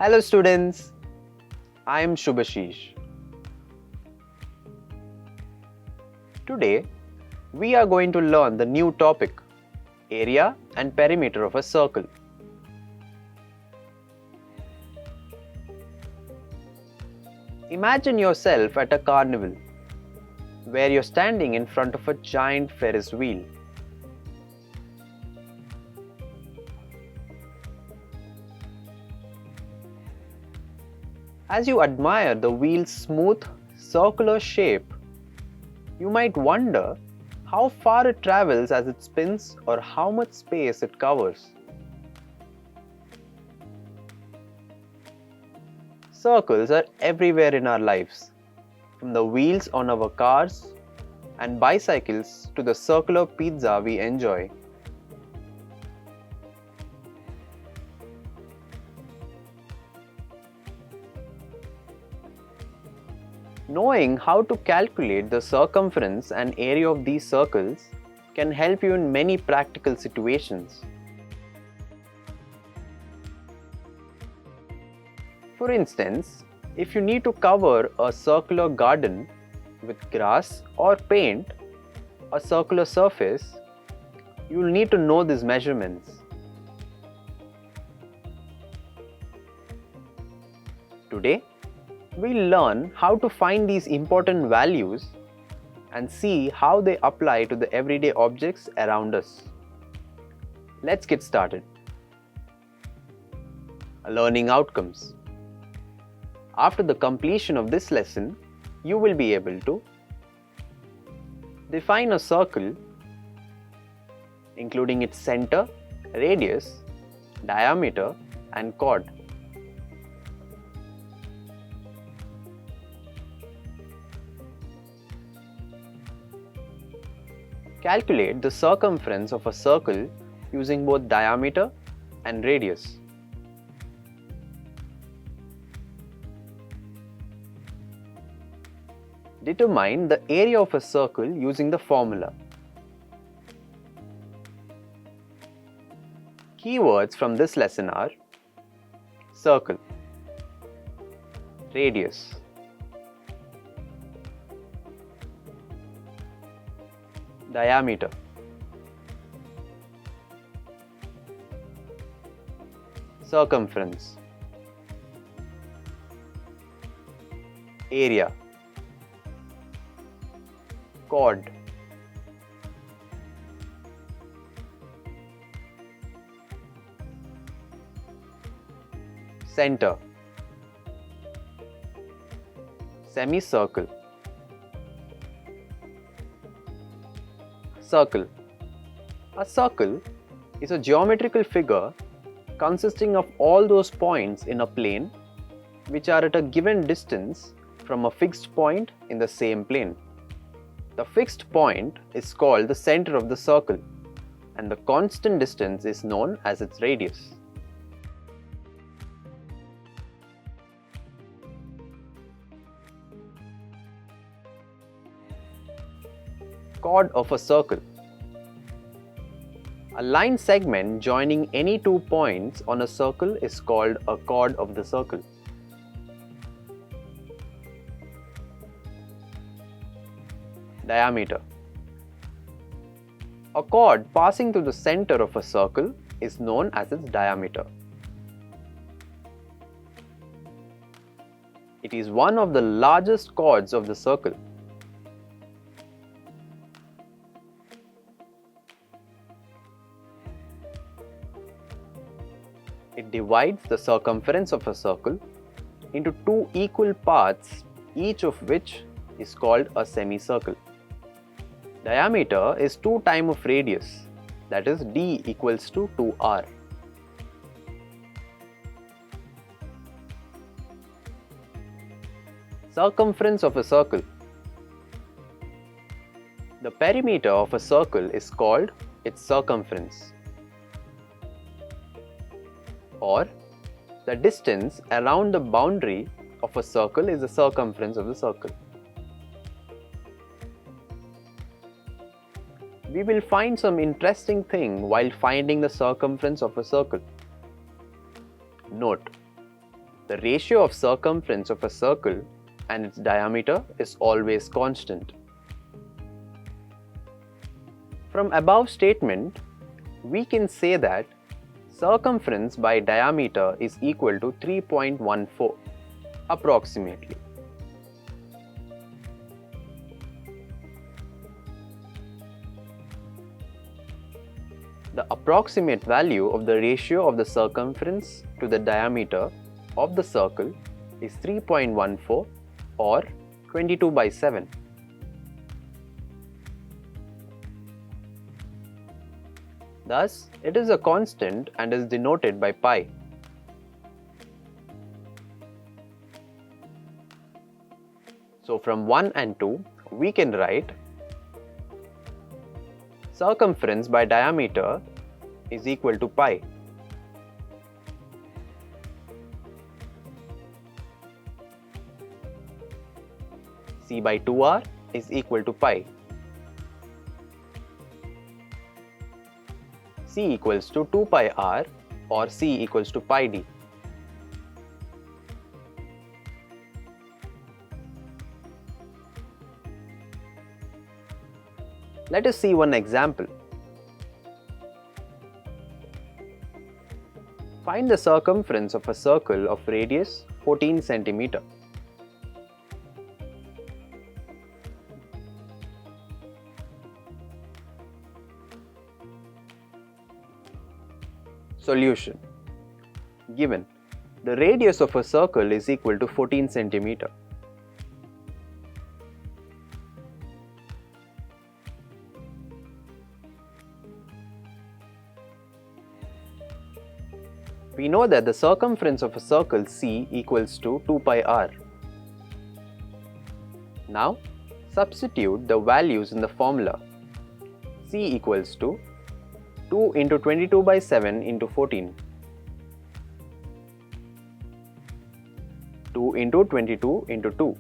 Hello students, I am Shubhashish. Today, we are going to learn the new topic, area and perimeter of a circle. Imagine yourself at a carnival, where you're standing in front of a giant Ferris wheel. As you admire the wheel's smooth, circular shape, you might wonder how far it travels as it spins or how much space it covers. Circles are everywhere in our lives, from the wheels on our cars and bicycles to the circular pizza we enjoy. Knowing how to calculate the circumference and area of these circles can help you in many practical situations. For instance, if you need to cover a circular garden with grass or paint a circular surface, you will need to know these measurements. Today, we'll learn how to find these important values and see how they apply to the everyday objects around us. Let's get started. Learning outcomes. After the completion of this lesson, you will be able to define a circle, including its center, radius, diameter, and chord. Calculate the circumference of a circle using both diameter and radius. Determine the area of a circle using the formula. Keywords from this lesson are circle, radius, diameter, circumference, area, chord, center, semicircle, circle. A circle is a geometrical figure consisting of all those points in a plane which are at a given distance from a fixed point in the same plane. The fixed point is called the center of the circle, and the constant distance is known as its radius. Chord of a circle. A line segment joining any two points on a circle is called a chord of the circle. Diameter. A chord passing through the center of a circle is known as its diameter. It is one of the largest chords of the circle. It divides the circumference of a circle into two equal parts, each of which is called a semicircle. Diameter is 2 times of radius, that is d equals to 2r. Circumference of a circle. The perimeter of a circle is called its circumference, or the distance around the boundary of a circle is the circumference of the circle. We will find some interesting thing while finding the circumference of a circle. Note, the ratio of circumference of a circle and its diameter is always constant. From above statement, we can say that circumference by diameter is equal to 3.14 approximately. The approximate value of the ratio of the circumference to the diameter of the circle is 3.14 or 22/7. Thus, it is a constant and is denoted by pi. So from 1 and 2, we can write circumference by diameter is equal to pi. C by 2r is equal to pi. C equals to 2 pi r or C equals to pi d. Let us see one example. Find the circumference of a circle of radius 14 cm. Solution. Given the radius of a circle is equal to 14 cm. We know that the circumference of a circle C equals to 2 pi r. Now, substitute the values in the formula. C equals to 2 into 22/7 into 14. 2 into 22 into 2.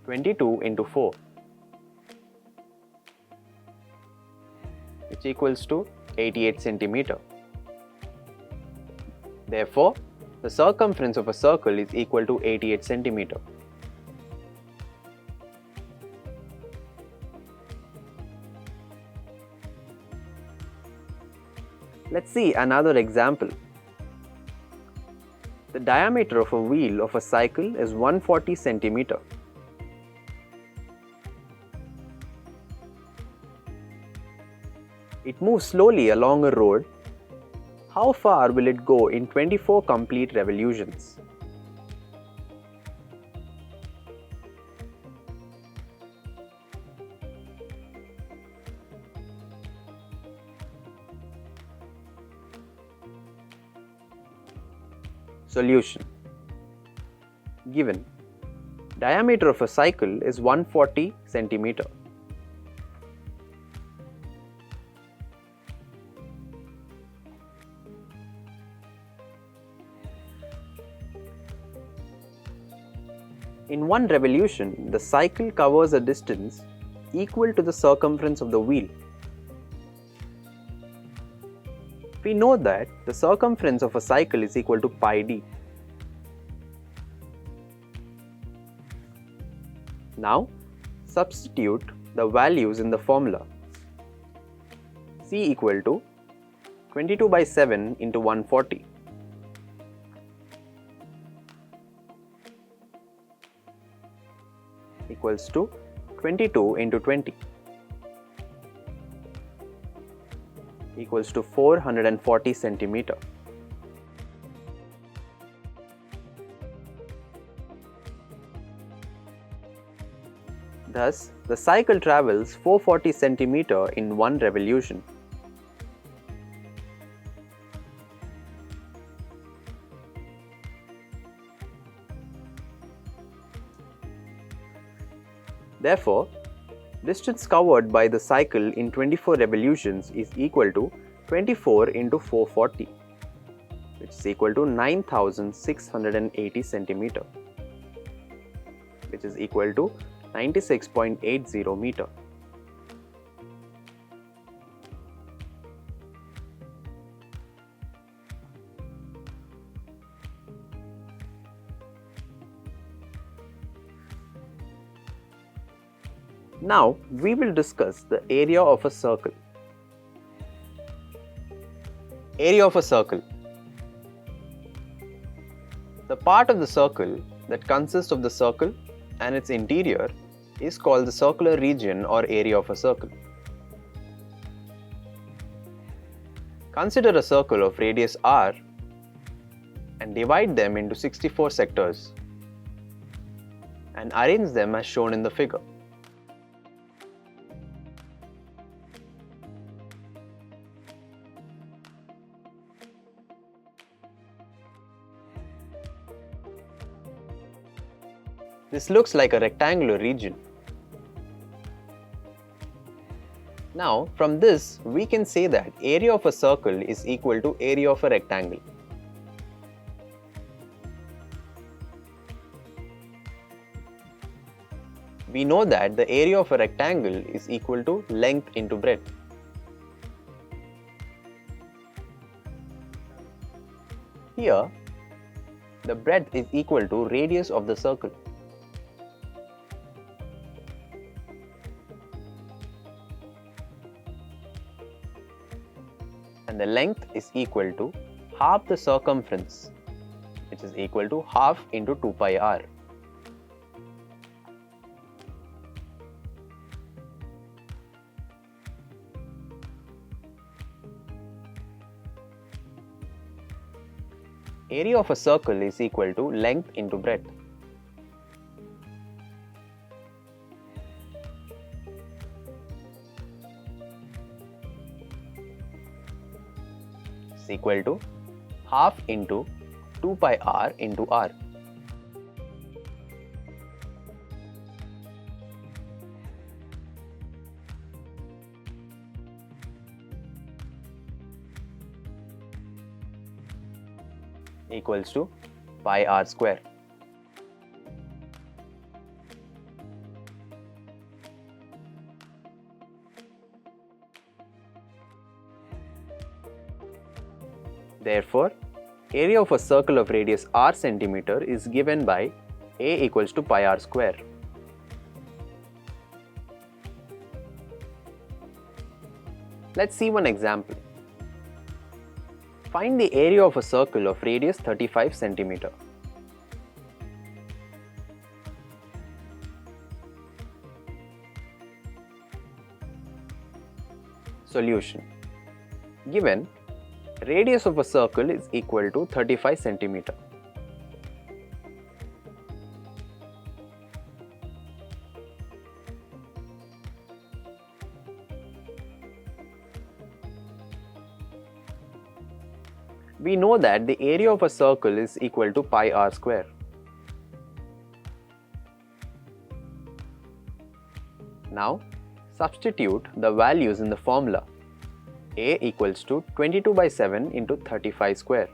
22 into 4, which equals to 88 cm. Therefore, the circumference of a circle is equal to 88 cm. Let's see another example. The diameter of a wheel of a cycle is 140 cm. It moves slowly along a road. How far will it go in 24 complete revolutions? Solution. Given diameter of a cycle is 140 cm. In one revolution, the cycle covers a distance equal to the circumference of the wheel. We know that the circumference of a cycle is equal to pi d. Now, substitute the values in the formula. C equal to 22/7 into 140. Equals to 22 into 20 equals to 440 cm. Thus, the cycle travels 440 cm in one revolution. Therefore, distance covered by the cycle in 24 revolutions is equal to 24 into 440, which is equal to 9,680 cm, which is equal to 96.80 meter. Now we will discuss the area of a circle. Area of a circle. The part of the circle that consists of the circle and its interior is called the circular region or area of a circle. Consider a circle of radius r and divide them into 64 sectors and arrange them as shown in the figure. This looks like a rectangular region. Now, from this, we can say that area of a circle is equal to area of a rectangle. We know that the area of a rectangle is equal to length into breadth. Here, the breadth is equal to radius of the circle. And the length is equal to half the circumference, which is equal to half into 2 pi r. Area of a circle is equal to length into breadth. Is equal to half into 2 pi r into r. Equals to pi r square. Therefore, area of a circle of radius r centimeter is given by A equals to pi r square. Let's see one example. Find the area of a circle of radius 35 centimeter. Solution. Given radius of a circle is equal to 35 centimeter. We know that the area of a circle is equal to pi r square. Now, substitute the values in the formula. A equals to 22 by 7 into 35 square.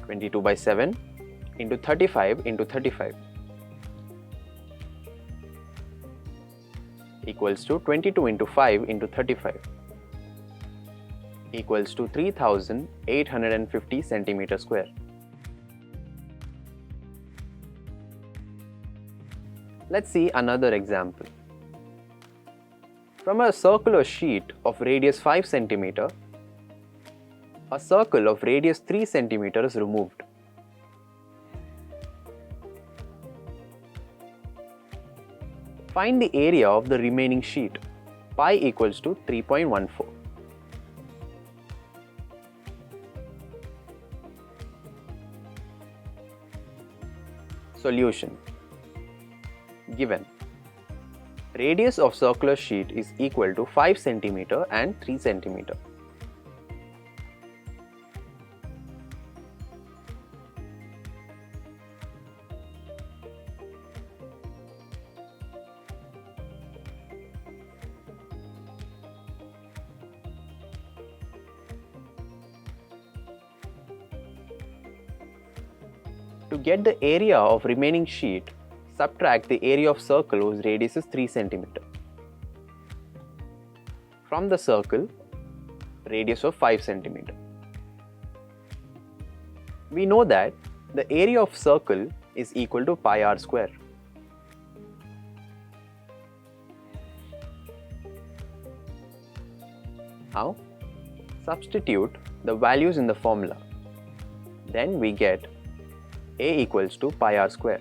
(22 by 7 into 35 into 35) equals to 22 into 5 into 35 equals to 3850 centimeter square. Let's see another example. From a circular sheet of radius 5 centimeter, a circle of radius 3 centimeter is removed. Find the area of the remaining sheet. Pi equals to 3.14. Solution. Given radius of circular sheet is equal to 5 centimeter and 3 centimeter. To get the area of remaining sheet, subtract the area of circle whose radius is 3 centimeter from the circle radius of 5 centimeter. We know that the area of circle is equal to pi r square. Now, substitute the values in the formula. Then we get A equals to pi r square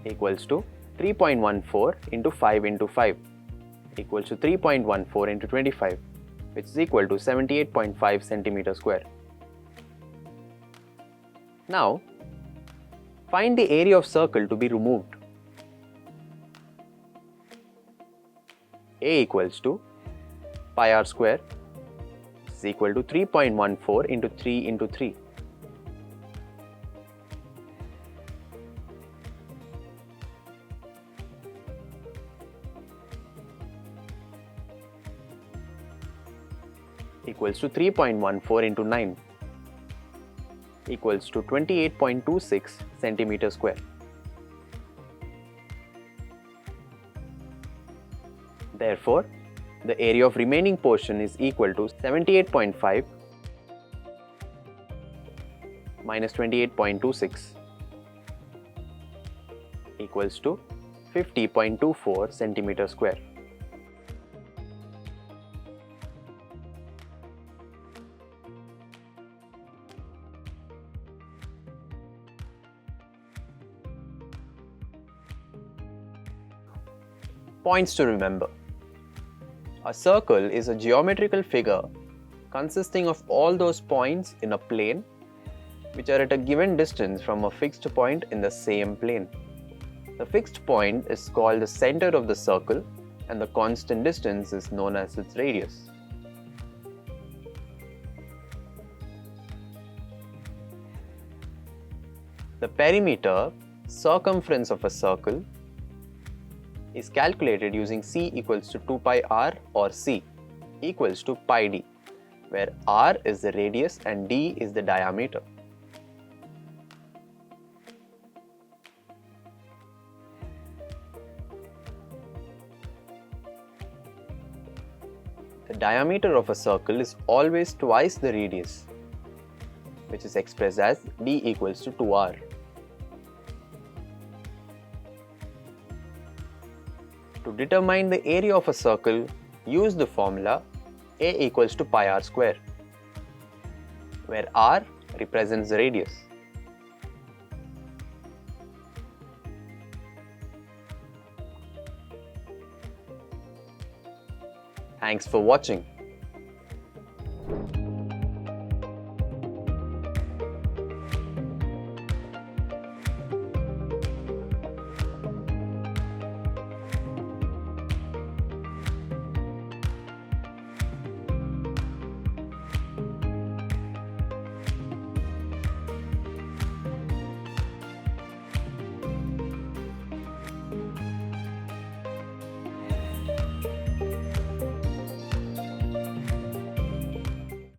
equals to 3.14 into 5 into 5 equals to 3.14 into 25, which is equal to 78.5 centimeter square. Now, find the area of circle to be removed. A equals to pi r square is equal to 3.14 into 3 into 3. Equals to 3.14 into 9 equals to 28.26 centimeter square. Therefore, the area of remaining portion is equal to 78.5 minus 28.26 equals to 50.24 centimeter square. Points to remember. A circle is a geometrical figure consisting of all those points in a plane which are at a given distance from a fixed point in the same plane. The fixed point is called the center of the circle and the constant distance is known as its radius. The perimeter, circumference of a circle, is calculated using C equals to 2 pi r or C equals to pi d, where r is the radius and d is the diameter. The diameter of a circle is always twice the radius, which is expressed as d equals to 2r. To determine the area of a circle, use the formula A equals to pi r square, where r represents the radius. Thanks for watching.